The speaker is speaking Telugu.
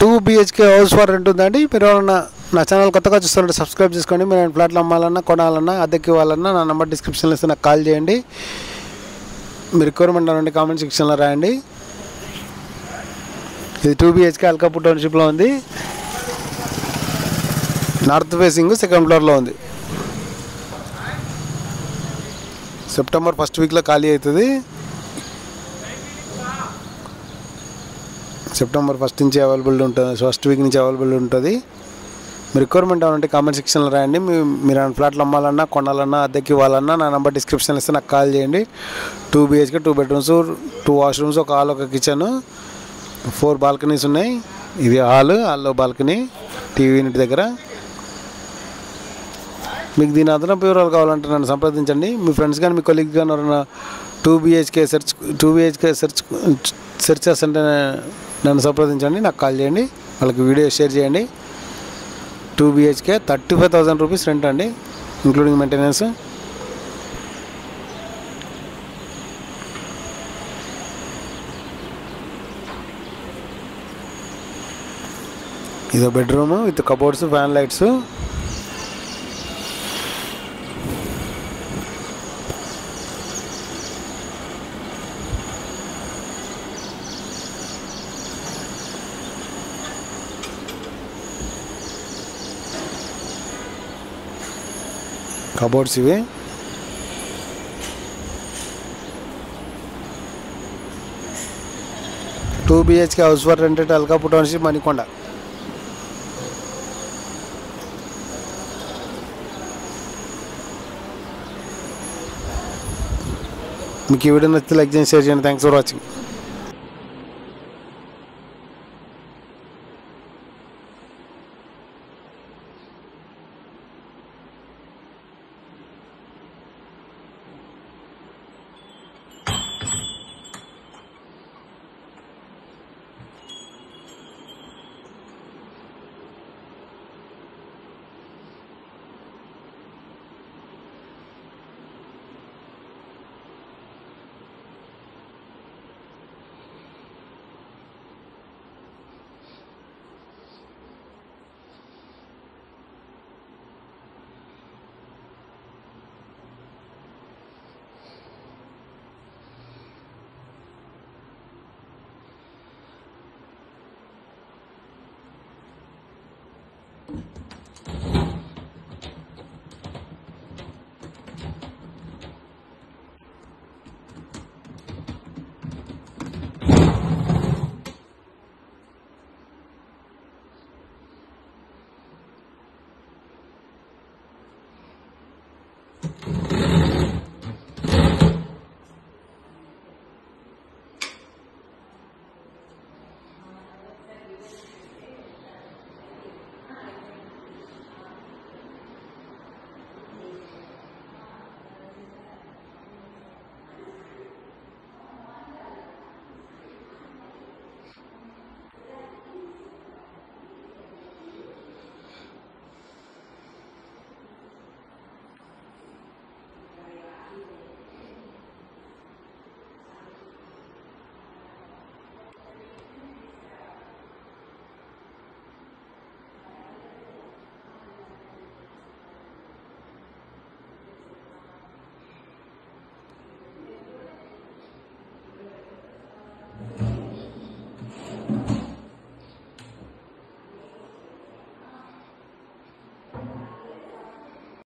2 BHK హౌస్ ఫర్ రెంట్ ఉందండి. మీరు ఎవరన్నా నా ఛానల్ కొత్తగా చూస్తుంటే సబ్స్క్రైబ్ చేసుకోండి. మీరు ఫ్లాట్లు అమ్మాలన్నా కొనాలన్నా అద్దెకి ఇవ్వాలన్నా నా నెంబర్ డిస్క్రిప్షన్లో ఇస్తే నాకు కాల్ చేయండి. మీరు రిక్వైర్మెంట్ అనండి కామెంట్ సెక్షన్లో రాయండి. ఇది 2 BHK అల్కాపూర్ టౌన్షిప్లో ఉంది. నార్త్ ఫేసింగ్ సెకండ్ ఫ్లోర్లో ఉంది. సెప్టెంబర్ ఫస్ట్ వీక్లో ఖాళీ అవుతుంది. సెప్టెంబర్ ఫస్ట్ నుంచి అవైలబుల్ ఉంటుంది, ఫస్ట్ వీక్ నుంచి అవైలబుల్ ఉంటుంది. మీరు రిక్వైర్మెంట్ ఏమంటే కామెంట్ సెక్షన్లో రాయండి. మీరు ఫ్లాట్లు అమ్మాలన్నా కొనాలన్నా అద్దెకి ఇవ్వాలన్నా నా నెంబర్ డిస్క్రిప్షన్ ఇస్తే నాకు కాల్ చేయండి. 2 BHK 2 బెడ్రూమ్స్ 2 వాష్రూమ్స్, ఒక హాల్ ఒక కిచెన్, 4 బాల్కనీస్ ఉన్నాయి. ఇది హాల్లో బాల్కనీ, టీవీ యూనిట్ దగ్గర. మీకు దీని అదనపు వివరాలు కావాలంటే నన్ను సంప్రదించండి. మీ ఫ్రెండ్స్ కానీ మీ కొలీగ్ కానీ ఎవరైనా 2 BHK సెర్చ్ చేస్తుంటే నన్ను సంప్రదించండి, నాకు కాల్ చేయండి, వాళ్ళకి వీడియో షేర్ చేయండి. 2 BHK 35,000 రూపీస్ రెంట్ అండి, ఇంక్లూడింగ్ మెయింటెనెన్స్. ఇదో bedroom with cupboards, fan lights. Cupboards ఇవి. Two BHK house for rent Alkapur township, Manikonda. మీకు ఈ వీడియో నచ్చితే లైక్ చేయండి, షేర్ చేయండి. Thanks for watching.